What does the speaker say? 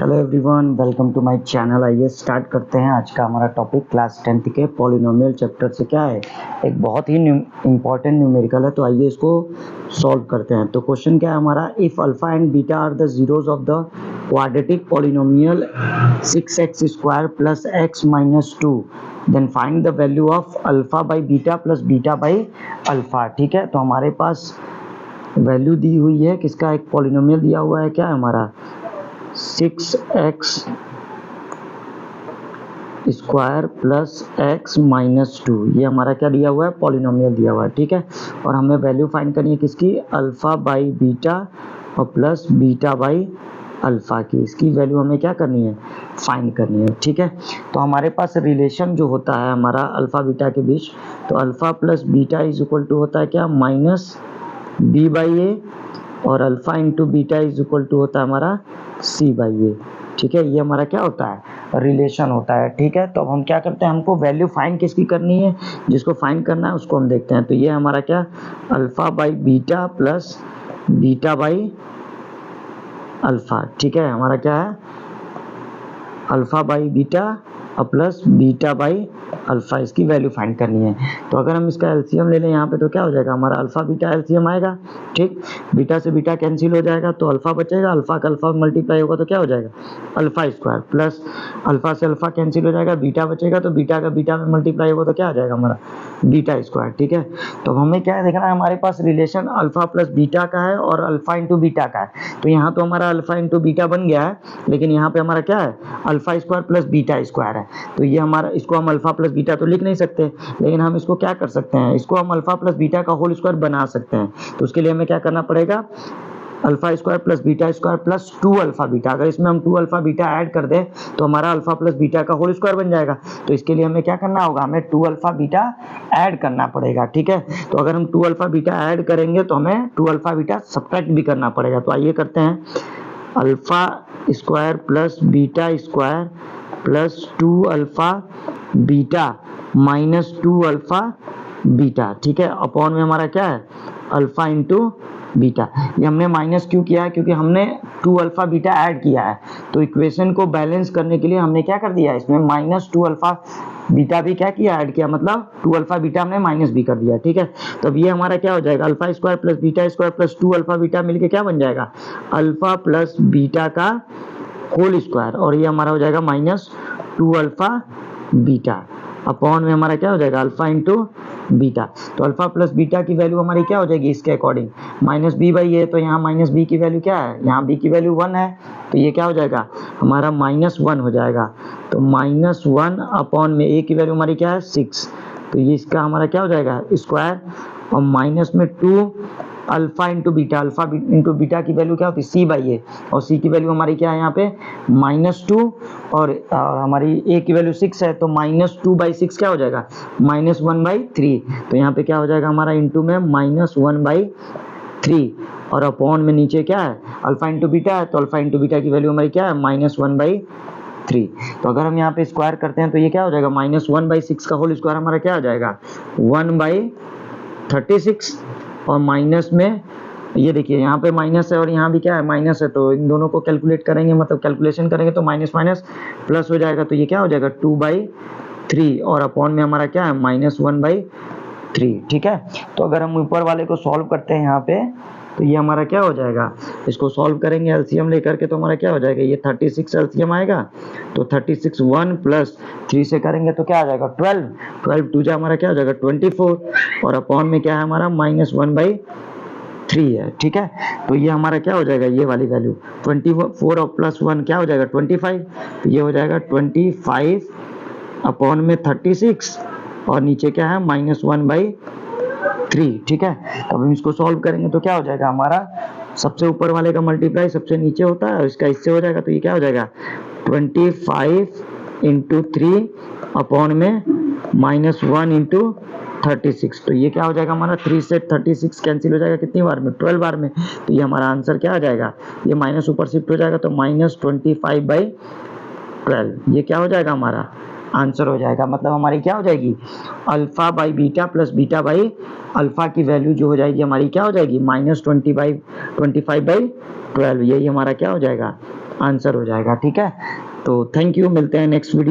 Hello everyone, welcome to my channel. आइए start करते हैं आज का हमारा टॉपिक क्लास 10th के पॉलिनोमियल चैप्टर से। क्या है, एक बहुत ही इम्पॉर्टेंट न्यूमेरिकल है, तो आइए इसको सॉल्व करते हैं। तो क्वेश्चन क्या है हमारा, if alpha and beta are the zeros of the quadratic polynomial 6x² plus x minus 2 then find the value of alpha by beta plus beta by alpha. ठीक है, तो हमारे पास वैल्यू दी हुई है किसका, एक पॉलिनोमियल दिया हुआ है, क्या है हमारा 6x square plus x minus 2। ये हमारा क्या दिया हुआ है, पॉलिनोमियल दिया हुआ है। ठीक है, और हमें वैल्यू फाइंड करनी है किसकी, अल्फा बाई बीटा और प्लस बीटा बाई अल्फा की। इसकी वैल्यू हमें क्या करनी है, फाइंड करनी है। ठीक है, तो हमारे पास रिलेशन जो होता है हमारा अल्फा बीटा के बीच, तो alpha plus beta is equal to होता है क्या, माइनस बी बाई ए, और alpha into beta is equal to होता है हमारा सी बाई ए। ठीक है, ये हमारा क्या होता है, रिलेशन होता है। ठीक है, तो अब हम क्या करते हैं, हमको वैल्यू फाइंड किसकी करनी है, जिसको फाइंड करना है उसको हम देखते हैं। तो ये हमारा क्या, alpha by beta plus beta by alpha. ठीक है, हमारा क्या है, अल्फा बाई बीटा और प्लस बीटा बाई अल्फा, इसकी वैल्यू फाइंड करनी है। तो अगर हम इसका एलसीएम ले लें यहाँ पे, तो क्या हो जाएगा हमारा, अल्फा बीटा एलसीएम आएगा। ठीक, बीटा से बीटा कैंसिल हो जाएगा तो अल्फा बचेगा, अल्फा का अल्फा मल्टीप्लाई होगा तो क्या हो जाएगा, अल्फा स्क्वायर, प्लस अल्फा से अल्फा कैंसिल हो जाएगा, बीटा बचेगा, तो बीटा का बीटा में मल्टीप्लाई होगा तो क्या आ जाएगा हमारा, बीटा स्क्वायर। ठीक है, तो हमें क्या है देखना है, हमारे पास रिलेशन अल्फा प्लस बीटा का है और अल्फा इंटू बीटा का है। तो यहाँ तो हमारा अल्फा इंटू बीटा बन गया है, लेकिन यहाँ पे हमारा क्या है, alpha square plus beta square है। तो ये हमारा, इसको हम अल्फा प्लस बीटा तो लिख नहीं सकते, लेकिन हम इसको क्या कर सकते हैं, इसको हम अल्फा प्लस बीटा का होल स्क्वायर बना सकते हैं। तो उसके लिए हमें क्या करना पड़ेगा, alpha square plus beta square plus 2 alpha beta. अगर इसमें हम 2 अल्फा बीटा ऐड कर दें तो हमारा अल्फा प्लस बीटा का होल स्क्वायर बन जाएगा। तो इसके लिए हमें क्या करना होगा, हमें 2 अल्फा बीटा ऐड करना पड़ेगा। ठीक है, तो अगर हम 2 अल्फा बीटा ऐड करेंगे तो हमें 2 अल्फा बीटा सब्ट्रैक्ट भी करना पड़ेगा। तो आइए करते हैं, alpha square plus beta square plus 2 alpha beta minus 2 alpha beta. ठीक है, अपॉन में हमारा क्या है, अल्फा इंटू बीटा। ये हमने माइनस क्यों किया है, क्योंकि हमने 2 अल्फा बीटा ऐड किया है। तो इक्वेशन को बैलेंस करने के लिए हमने क्या कर दिया है, इसमें माइनस 2 अल्फा बीटा भी क्या किया, ऐड किया, मतलब 2 अल्फा बीटा हमने माइनस भी कर दिया। ठीक है, तो अब ये हमारा क्या हो जाएगा, alpha square plus beta square plus 2 alpha beta मिलके क्या बन जाएगा, अल्फा प्लस बीटा का होल स्क्वायर, और ये हमारा हो जाएगा माइनस 2 अल्फा बीटा, अपॉन में हमारा क्या हो जाएगा, अल्फा इंटू बीटा। तो अल्फा प्लस बीटा की वैल्यू हमारी क्या हो जाएगी, इसके अकॉर्डिंग माइनस बी बाई ए। तो यहाँ माइनस बी की वैल्यू क्या है, यहाँ बी की वैल्यू 1 है, तो ये क्या हो जाएगा हमारा -1 हो जाएगा। तो -1 अपॉन में ए की वैल्यू हमारी क्या है 6, तो ये इसका हमारा क्या हो जाएगा स्क्वायर, और माइनस में 2 alpha into beta, alpha into beta की वैल्यू क्या होती है सी बाई ए, और सी की वैल्यू हमारी क्या है यहाँ पे -2, और हमारी ए की वैल्यू 6 है, तो -2/6 क्या हो जाएगा, -1/3। तो यहाँ पे क्या हो जाएगा हमारा, इंटू में -1/3, और अपॉन में नीचे क्या है, अल्फा इंटू बीटा है, तो अल्फा इंटू बीटा की वैल्यू हमारी क्या है, -1/3। तो अगर हम यहाँ पे स्क्वायर करते हैं तो ये क्या हो जाएगा, -1/6 का होल स्क्वायर हमारा क्या हो जाएगा, 1/36, और माइनस में ये देखिए यहाँ पे माइनस है और यहाँ भी क्या है, माइनस है, तो इन दोनों को कैलकुलेट करेंगे, मतलब कैलकुलेशन करेंगे तो माइनस माइनस प्लस हो जाएगा। तो ये क्या हो जाएगा 2/3, और अपॉन में हमारा क्या है -1/3। ठीक है, तो अगर हम ऊपर वाले को सॉल्व करते हैं यहाँ पे, तो ये हमारा क्या हो जाएगा, इसको सॉल्व करेंगे एलसीएम लेकर के, तो हमारा क्या हो जाएगा, ये 36 एलसीएम आएगा, तो 36 1 प्लस 3 से करेंगे तो क्या आ जाएगा 12, 12 2 जा हमारा क्या हो जाएगा 24, और अपॉन में क्या है हमारा -1/3 है। ठीक है, तो ये हमारा क्या हो जाएगा, ये वाली वैल्यू 24 और प्लस 1 क्या हो जाएगा 25, तो ये हो जाएगा 25 अपॉन में 36, और नीचे क्या है -1/3। ठीक है, तो अब हम इसको सॉल्व करेंगे तो क्या हो जाएगा हमारा, सबसे ऊपर वाले का मल्टीप्लाई सबसे नीचे होता है और इसका इससे हो जाएगा, तो ये क्या हो जाएगा 25 इंटू 3 अपॉन में -1 इंटू 36। तो ये क्या हो जाएगा हमारा, 3 से 36 कैंसिल हो जाएगा कितनी बार में, 12 बार में। तो ये हमारा आंसर क्या आ जाएगा, ये माइनस ऊपर शिफ्ट हो जाएगा, तो -25/12, ये क्या हो जाएगा हमारा आंसर हो जाएगा। मतलब हमारी क्या हो जाएगी, alpha by beta plus beta by alpha की वैल्यू जो हो जाएगी हमारी क्या हो जाएगी, -25/12, यही हमारा क्या हो जाएगा आंसर हो जाएगा। ठीक है, तो थैंक यू, मिलते हैं नेक्स्ट वीडियो।